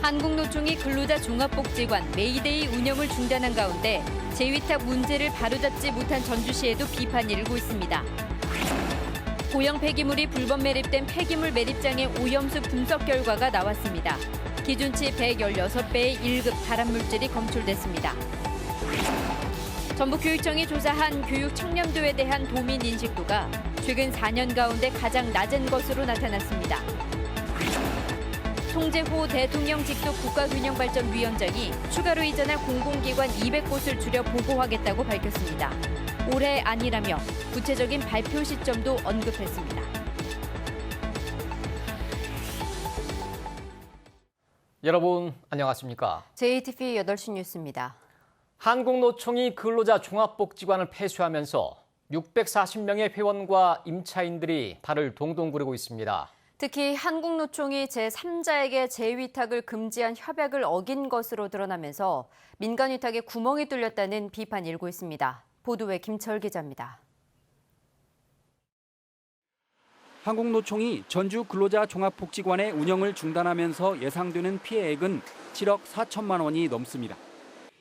한국노총이 근로자 종합복지관 메이데이 운영을 중단한 가운데 재위탁 문제를 바로잡지 못한 전주시에도 비판이 일고 있습니다. 고형 폐기물이 불법 매립된 폐기물 매립장의 오염수 분석 결과가 나왔습니다. 기준치 116배의 1급 발암물질이 검출됐습니다. 전북교육청이 조사한 교육 청렴도에 대한 도민 인식도가 최근 4년 가운데 가장 낮은 것으로 나타났습니다. 송재호 대통령 직속 국가균형발전위원장이 추가로 이전할 공공기관 200곳을 줄여 보고하겠다고 밝혔습니다. 올해 아니라며 구체적인 발표 시점도 언급했습니다. 여러분 안녕하십니까? JTBC 8시 뉴스입니다. 한국노총이 근로자 종합복지관을 폐쇄하면서 640명의 회원과 임차인들이 발을 동동 구르고 있습니다. 특히 한국노총이 제3자에게 재위탁을 금지한 협약을 어긴 것으로 드러나면서 민간위탁에 구멍이 뚫렸다는 비판이 일고 있습니다. 보도에 김철 기자입니다. 한국노총이 전주 근로자 종합복지관의 운영을 중단하면서 예상되는 피해액은 7억 4천만 원이 넘습니다.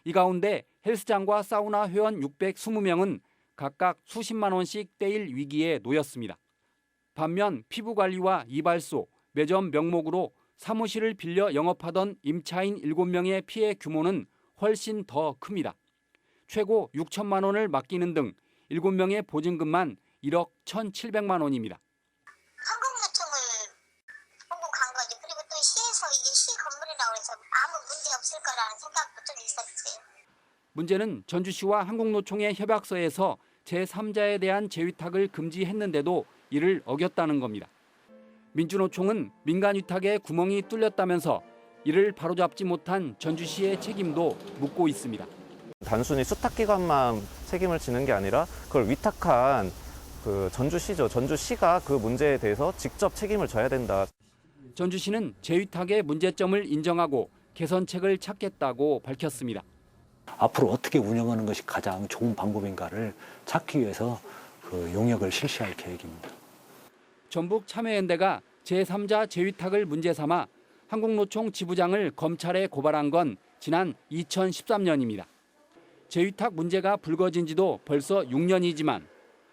이 가운데 헬스장과 사우나 회원 620명은 각각 수십만 원씩 떼일 위기에 놓였습니다. 반면 피부관리와 이발소, 매점 명목으로 사무실을 빌려 영업하던 임차인 7명의 피해 규모는 훨씬 더 큽니다. 최고 6천만 원을 맡기는 등 7명의 보증금만 1억 1,700만 원입니다. 한국노총을 보고간 거지. 그리고 또 시에서 이게 시 건물이라고 해서 아무 문제 없을 거라는 생각도 좀 있었어요. 문제는 전주시와 한국노총의 협약서에서 제3자에 대한 재위탁을 금지했는데도 이를 어겼다는 겁니다. 민주노총은 민간위탁에 구멍이 뚫렸다면서 이를 바로잡지 못한 전주시의 책임도 묻고 있습니다. 단순히 수탁기관만 책임을 지는 게 아니라 그걸 위탁한 전주시죠. 전주시가 그 문제에 대해서 직접 책임을 져야 된다. 전주시는 재위탁의 문제점을 인정하고 개선책을 찾겠다고 밝혔습니다. 앞으로 어떻게 운영하는 것이 가장 좋은 방법인가를 찾기 위해서 용역을 실시할 계획입니다. 전북 참여연대가 제3자 재위탁을 문제 삼아 한국노총 지부장을 검찰에 고발한 건 지난 2013년입니다. 재위탁 문제가 불거진 지도 벌써 6년이지만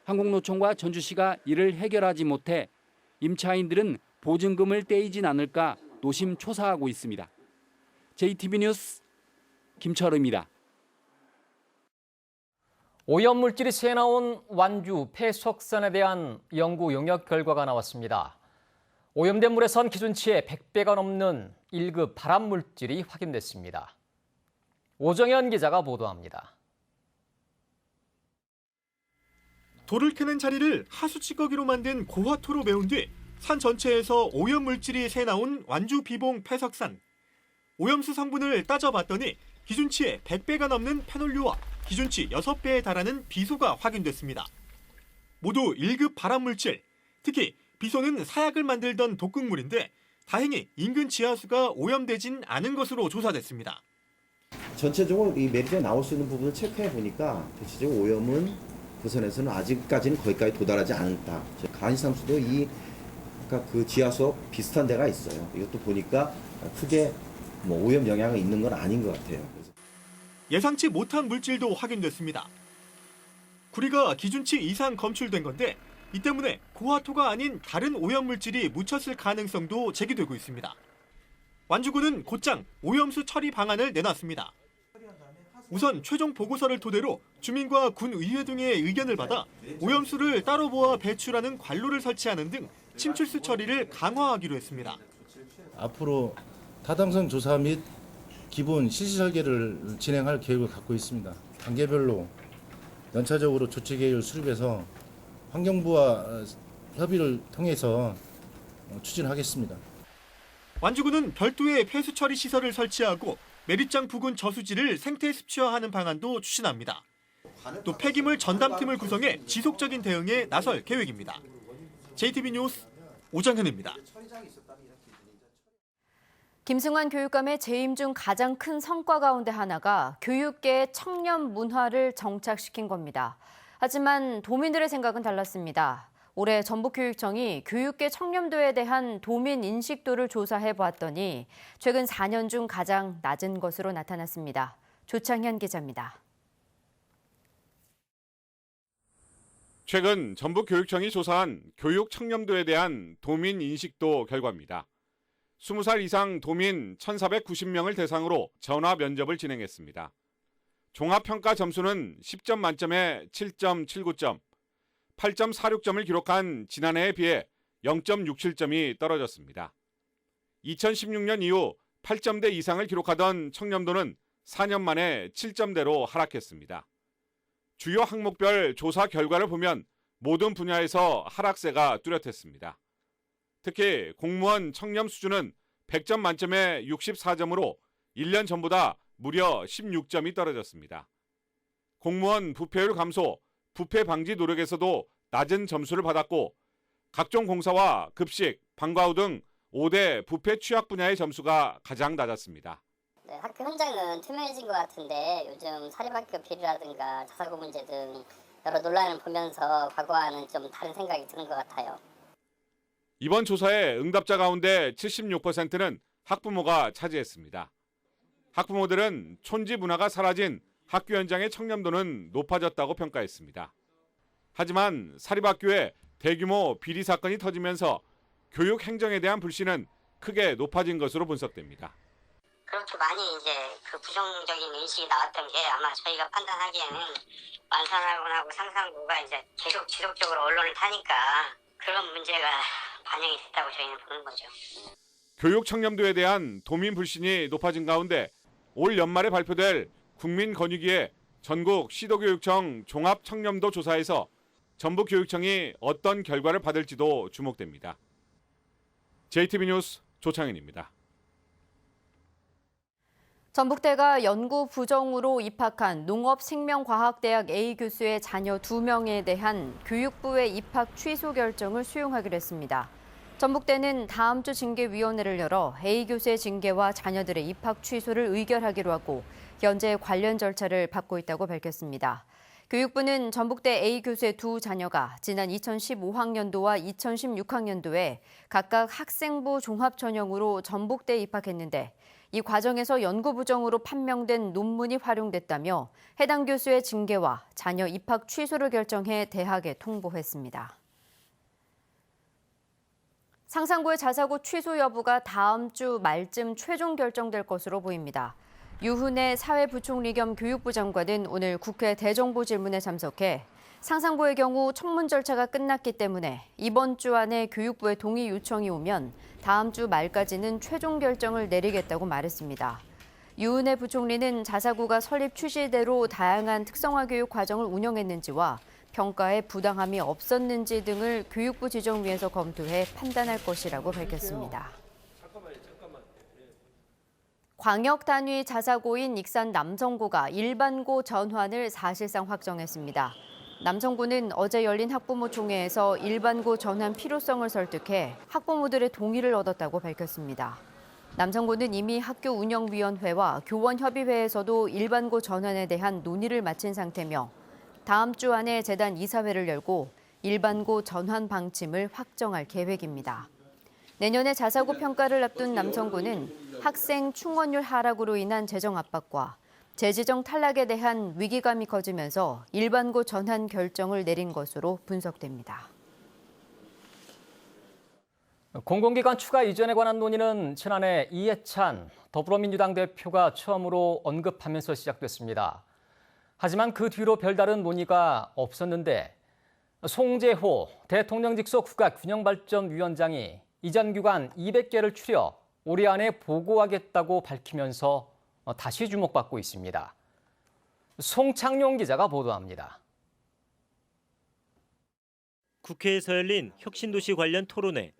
한국노총과 전주시가 이를 해결하지 못해 임차인들은 보증금을 떼이진 않을까 노심초사하고 있습니다. JTBC 뉴스 김철우입니다. 오염물질이 새나온 완주 폐석산에 대한 연구 용역 결과가 나왔습니다. 오염된 물에선 기준치의 100배가 넘는 1급 발암물질이 확인됐습니다. 오정현 기자가 보도합니다. 돌을 캐는 자리를 하수 찌꺼기로 만든 고화토로 메운 뒤 산 전체에서 오염물질이 새나온 완주 비봉 폐석산. 오염수 성분을 따져봤더니 기준치의 100배가 넘는 페놀류와 기준치 6배에 달하는 비소가 확인됐습니다. 모두 1급 발암물질, 특히 비소는 사약을 만들던 독극물인데 다행히 인근 지하수가 오염되진 않은 것으로 조사됐습니다. 전체적으로 이 매립에 나올 수 있는 부분을 체크해 보니까 대체적으로 오염은 그 선에서는 아직까지는 거기까지 도달하지 않았다. 간이삼수도 그 지하수와 비슷한 데가 있어요. 이것도 보니까 크게 오염 영향이 있는 건 아닌 것 같아요. 예상치 못한 물질도 확인됐습니다. 구리가 기준치 이상 검출된 건데 이 때문에 고화토가 아닌 다른 오염물질이 묻혔을 가능성도 제기되고 있습니다. 완주군은 곧장 오염수 처리 방안을 내놨습니다. 우선 최종 보고서를 토대로 주민과 군의회 등의 의견을 받아 오염수를 따로 모아 배출하는 관로를 설치하는 등 침출수 처리를 강화하기로 했습니다. 앞으로 타당성 조사 및 기본 실시 설계를 진행할 계획을 갖고 있습니다. 단계별로 연차적으로 조치 계획을 수립해서 환경부와 협의를 통해서 추진하겠습니다. 완주군은 별도의 폐수 처리 시설을 설치하고 매립장 부근 저수지를 생태 습취화하는 방안도 추진합니다. 또 폐기물 전담팀을 구성해 지속적인 대응에 나설 계획입니다. JTBC 뉴스 오정현입니다. 김승환 교육감의 재임 중 가장 큰 성과 가운데 하나가 교육계의 청년 문화를 정착시킨 겁니다. 하지만 도민들의 생각은 달랐습니다. 올해 전북교육청이 교육계 청렴도에 대한 도민 인식도를 조사해 보았더니 최근 4년 중 가장 낮은 것으로 나타났습니다. 조창현 기자입니다. 최근 전북교육청이 조사한 교육 청렴도에 대한 도민 인식도 결과입니다. 20살 이상 도민 1,490명을 대상으로 전화 면접을 진행했습니다. 종합평가 점수는 10점 만점에 7.79점, 8.46점을 기록한 지난해에 비해 0.67점이 떨어졌습니다. 2016년 이후 8점대 이상을 기록하던 청렴도는 4년 만에 7점대로 하락했습니다. 주요 항목별 조사 결과를 보면 모든 분야에서 하락세가 뚜렷했습니다. 특히 공무원 청렴 수준은 100점 만점에 64점으로 1년 전보다 무려 16점이 떨어졌습니다. 공무원 부패율 감소, 부패 방지 노력에서도 낮은 점수를 받았고 각종 공사와 급식, 방과 후 등 5대 부패 취약 분야의 점수가 가장 낮았습니다. 네, 학교 현장은 투명해진 것 같은데 요즘 사립학교 비리라든가 자사고 문제 등 여러 논란을 보면서 과거와는 좀 다른 생각이 드는 것 같아요. 이번 조사의 응답자 가운데 76%는 학부모가 차지했습니다. 학부모들은 촌지 문화가 사라진 학교 현장의 청렴도는 높아졌다고 평가했습니다. 하지만 사립학교에 대규모 비리 사건이 터지면서 교육 행정에 대한 불신은 크게 높아진 것으로 분석됩니다. 그렇게 많이 이제 그 부정적인 인식이 나왔던 게 아마 저희가 판단하기에는 완산하고 상상부가 이제 계속 지속적으로 언론을 타니까 그런 문제가 반영이 됐다고 저희는 보는 거죠. 교육 청렴도에 대한 도민 불신이 높아진 가운데 올 연말에 발표될 국민권익위의 전국 시도교육청 종합청렴도 조사에서 전북교육청이 어떤 결과를 받을지도 주목됩니다. JTB 뉴스 조창현입니다. 전북대가 연구 부정으로 입학한 농업생명과학대학 A 교수의 자녀 2명에 대한 교육부의 입학 취소 결정을 수용하기로 했습니다. 전북대는 다음 주 징계위원회를 열어 A 교수의 징계와 자녀들의 입학 취소를 의결하기로 하고 현재 관련 절차를 밟고 있다고 밝혔습니다. 교육부는 전북대 A 교수의 두 자녀가 지난 2015학년도와 2016학년도에 각각 학생부 종합전형으로 전북대에 입학했는데 이 과정에서 연구 부정으로 판명된 논문이 활용됐다며 해당 교수의 징계와 자녀 입학 취소를 결정해 대학에 통보했습니다. 상상고의 자사고 취소 여부가 다음 주 말쯤 최종 결정될 것으로 보입니다. 유훈의 사회부총리 겸 교육부 장관은 오늘 국회 대정부 질문에 참석해 상상고의 경우 청문 절차가 끝났기 때문에 이번 주 안에 교육부의 동의 요청이 오면 다음 주 말까지는 최종 결정을 내리겠다고 말했습니다. 유은혜 부총리는 자사고가 설립 취지대로 다양한 특성화 교육 과정을 운영했는지와 평가에 부당함이 없었는지 등을 교육부 지정위에서 검토해 판단할 것이라고 밝혔습니다. 광역 단위 자사고인 익산 남성고가 일반고 전환을 사실상 확정했습니다. 남성고는 어제 열린 학부모 총회에서 일반고 전환 필요성을 설득해 학부모들의 동의를 얻었다고 밝혔습니다. 남성고는 이미 학교운영위원회와 교원협의회에서도 일반고 전환에 대한 논의를 마친 상태며 다음 주 안에 재단 이사회를 열고 일반고 전환 방침을 확정할 계획입니다. 내년에 자사고 평가를 앞둔 남성고는 학생 충원율 하락으로 인한 재정 압박과 재지정 탈락에 대한 위기감이 커지면서 일반고 전환 결정을 내린 것으로 분석됩니다. 공공기관 추가 이전에 관한 논의는 지난해 이해찬 더불어민주당 대표가 처음으로 언급하면서 시작됐습니다. 하지만 그 뒤로 별다른 논의가 없었는데 송재호 대통령 직속 국가균형발전위원장이 이전 기관 200개를 추려 올해 안에 보고하겠다고 밝히면서 다시 주목받고 있습니다. 송창용 기자가 보도합니다. 국회에서 열린 혁신도시 관련 토론회.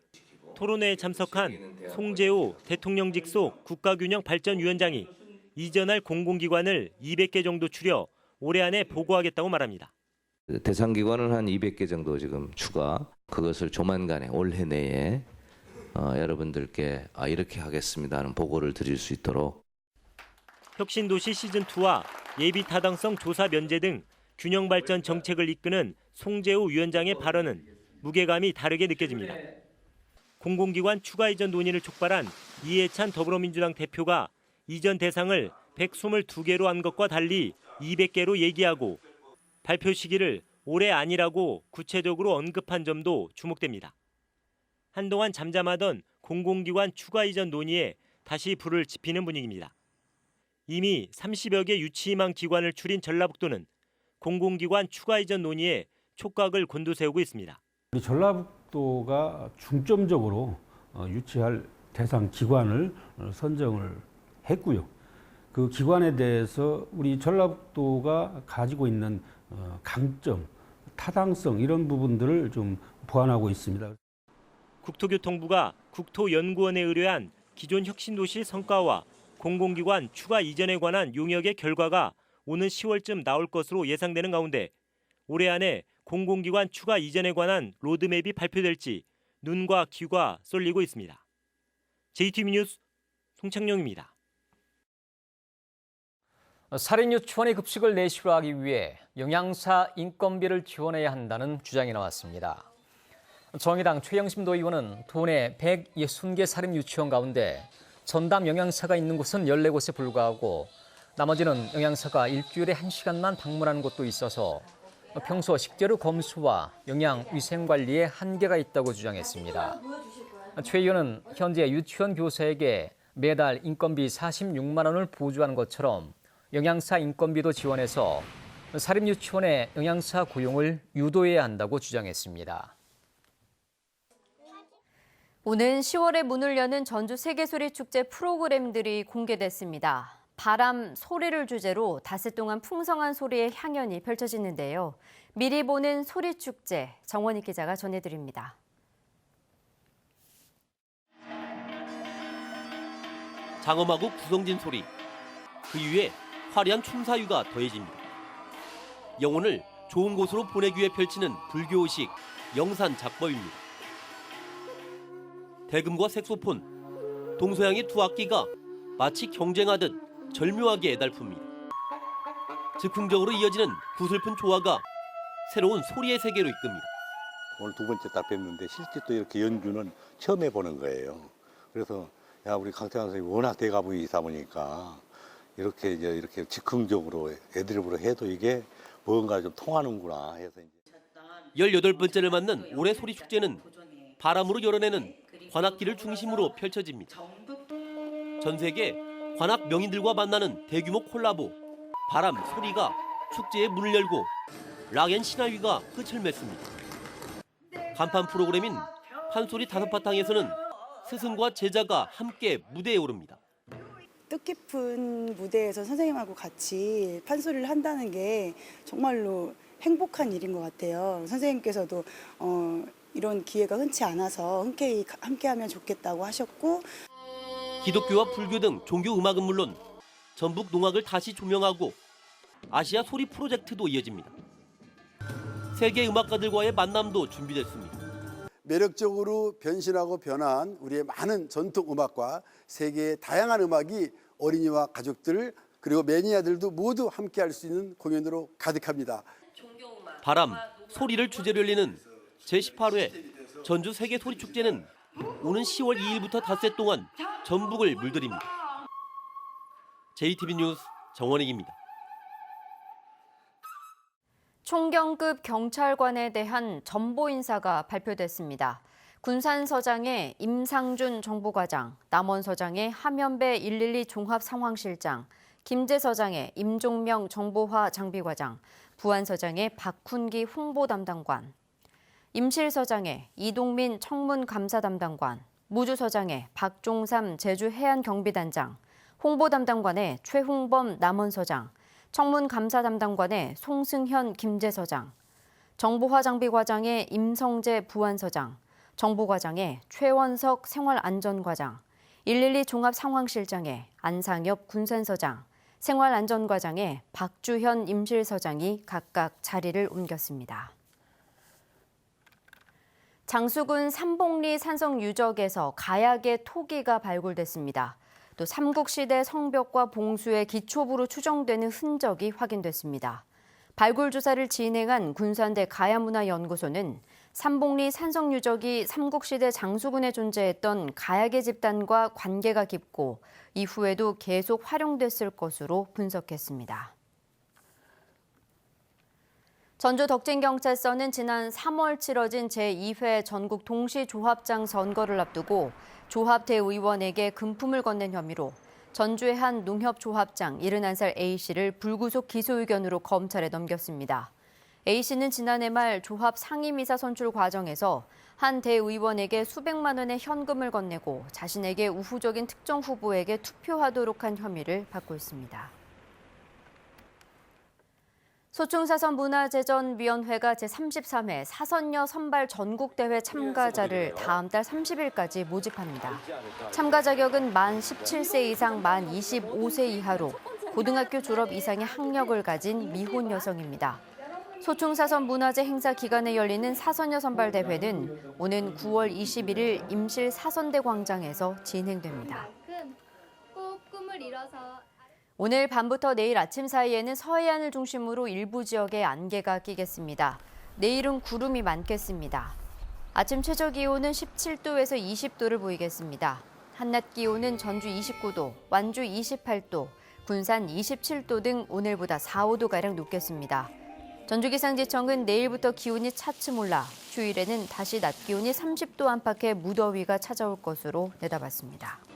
토론회에 참석한 송재호 대통령 직속 국가균형발전위원장이 이전할 공공기관을 200개 정도 추려 올해 안에 보고하겠다고 말합니다. 대상 기관은 한 200개 정도 지금 추가. 그것을 조만간에 올해 내에 여러분들께 이렇게 하겠습니다 하는 보고를 드릴 수 있도록. 혁신도시 시즌2와 예비타당성 조사 면제 등 균형발전 정책을 이끄는 송재호 위원장의 발언은 무게감이 다르게 느껴집니다. 공공기관 추가 이전 논의를 촉발한 이해찬 더불어민주당 대표가 이전 대상을 122개로 한 것과 달리 200개로 얘기하고 발표 시기를 올해 아니라고 구체적으로 언급한 점도 주목됩니다. 한동안 잠잠하던 공공기관 추가 이전 논의에 다시 불을 지피는 분위기입니다. 이미 30여 개 유치희망 기관을 추린 전라북도는 공공기관 추가 이전 논의에 촉각을 곤두세우고 있습니다. 우리 전라북도가 중점적으로 유치할 대상 기관을 선정을 했고요. 그 기관에 대해서 우리 전라북도가 가지고 있는 강점, 타당성 이런 부분들을 좀 보완하고 있습니다. 국토교통부가 국토연구원에 의뢰한 기존 혁신도시 성과와 공공기관 추가 이전에 관한 용역의 결과가 오는 10월쯤 나올 것으로 예상되는 가운데 올해 안에 공공기관 추가 이전에 관한 로드맵이 발표될지 눈과 귀가 쏠리고 있습니다. JTBC 뉴스 송창용입니다. 살인 유치원의 급식을 내시로 하기 위해 영양사 인건비를 지원해야 한다는 주장이 나왔습니다. 정의당 최영심 도의원은 도내 160개 살인 유치원 가운데 전담 영양사가 있는 곳은 14곳에 불과하고 나머지는 영양사가 일주일에 1시간만 방문하는 곳도 있어서 평소 식재료 검수와 영양 위생 관리에 한계가 있다고 주장했습니다. 최 의원은 현재 유치원 교사에게 매달 인건비 46만 원을 보조하는 것처럼 영양사 인건비도 지원해서 사립 유치원의 영양사 고용을 유도해야 한다고 주장했습니다. 오는 10월에 문을 여는 전주 세계소리축제 프로그램들이 공개됐습니다. 바람, 소리를 주제로 닷새 동안 풍성한 소리의 향연이 펼쳐지는데요. 미리 보는 소리축제, 정원익 기자가 전해드립니다. 장엄하고 구성진 소리, 그 위에 화려한 춤사위가 더해집니다. 영혼을 좋은 곳으로 보내기 위해 펼치는 불교의식, 영산 작법입니다. 대금과 색소폰, 동서양의 두 악기가 마치 경쟁하듯 절묘하게 애달픕니다. 즉흥적으로 이어지는 구슬픈 조화가 새로운 소리의 세계로 이끕니다. 오늘 두 번째 딱 뵀는데 실제 또 이렇게 연주는 처음 해보는 거예요. 그래서 야 우리 강태환 선생님이 워낙 대가부이다 보니까 이렇게 즉흥적으로 애드립으로 해도 이게 뭔가 좀 통하는구나 해서 이제 18번째를 맞는 올해 소리축제는 바람으로 열어내는 관악기를 중심으로 펼쳐집니다. 전 세계 관악 명인들과 만나는 대규모 콜라보, 바람, 소리가 축제의 문을 열고 락앤 신화위가 끝을 맺습니다. 간판 프로그램인 판소리 5바탕에서는 스승과 제자가 함께 무대에 오릅니다. 뜻깊은 무대에서 선생님하고 같이 판소리를 한다는 게 정말로 행복한 일인 것 같아요. 선생님께서도 이런 기회가 흔치 않아서 흔쾌히 함께하면 좋겠다고 하셨고, 기독교와 불교 등 종교 음악은 물론 전북 농악을 다시 조명하고 아시아 소리 프로젝트도 이어집니다. 세계 음악가들과의 만남도 준비됐습니다. 매력적으로 변신하고 변한 우리의 많은 전통 음악과 세계의 다양한 음악이 어린이와 가족들 그리고 매니아들도 모두 함께할 수 있는 공연으로 가득합니다. 바람, 소리를 주제로 열리는 제18회 전주 세계소리축제는 오는 10월 2일부터 닷새 동안 전북을 물들입니다. JTBC 뉴스 정원익입니다. 총경급 경찰관에 대한 전보 인사가 발표됐습니다. 군산서장의 임상준 정보과장, 남원서장의 함연배 112 종합상황실장, 김제서장의 임종명 정보화 장비과장, 부안서장의 박훈기 홍보담당관, 임실서장의 이동민 청문감사담당관, 무주서장의 박종삼 제주해안경비단장, 홍보담당관의 최홍범 남원서장, 청문감사담당관의 송승현 김제서장, 정보화장비과장의 임성재 부안서장, 정보과장의 최원석 생활안전과장, 112 종합상황실장의 안상엽 군산서장, 생활안전과장의 박주현 임실서장이 각각 자리를 옮겼습니다. 장수군 삼봉리 산성 유적에서 가약의 토기가 발굴됐습니다. 또 삼국시대 성벽과 봉수의 기초부로 추정되는 흔적이 확인됐습니다. 발굴 조사를 진행한 군산대 가야문화연구소는 삼복리 산성유적이 삼국시대 장수군에 존재했던 가야계 집단과 관계가 깊고 이후에도 계속 활용됐을 것으로 분석했습니다. 전주 덕진경찰서는 지난 3월 치러진 제2회 전국 동시조합장 선거를 앞두고 조합 대의원에게 금품을 건넨 혐의로 전주의 한 농협조합장 71살 A씨를 불구속 기소 의견으로 검찰에 넘겼습니다. A씨는 지난해 말 조합 상임이사 선출 과정에서 한 대의원에게 수백만 원의 현금을 건네고 자신에게 우호적인 특정 후보에게 투표하도록 한 혐의를 받고 있습니다. 소충사선문화재전위원회가 제33회 사선녀 선발 전국대회 참가자를 다음 달 30일까지 모집합니다. 참가 자격은 만 17세 이상 만 25세 이하로 고등학교 졸업 이상의 학력을 가진 미혼 여성입니다. 소충사선 문화재 행사 기간에 열리는 사선녀 선발 대회는 오는 9월 21일 임실 사선대 광장에서 진행됩니다. 꼭 꿈을 이뤄서 오늘 밤부터 내일 아침 사이에는 서해안을 중심으로 일부 지역에 안개가 끼겠습니다. 내일은 구름이 많겠습니다. 아침 최저 기온은 17도에서 20도를 보이겠습니다. 한낮 기온은 전주 29도, 완주 28도, 군산 27도 등 오늘보다 4, 5도가량 높겠습니다. 전주기상지청은 내일부터 기온이 차츰 올라 휴일에는 다시 낮 기온이 30도 안팎의 무더위가 찾아올 것으로 내다봤습니다.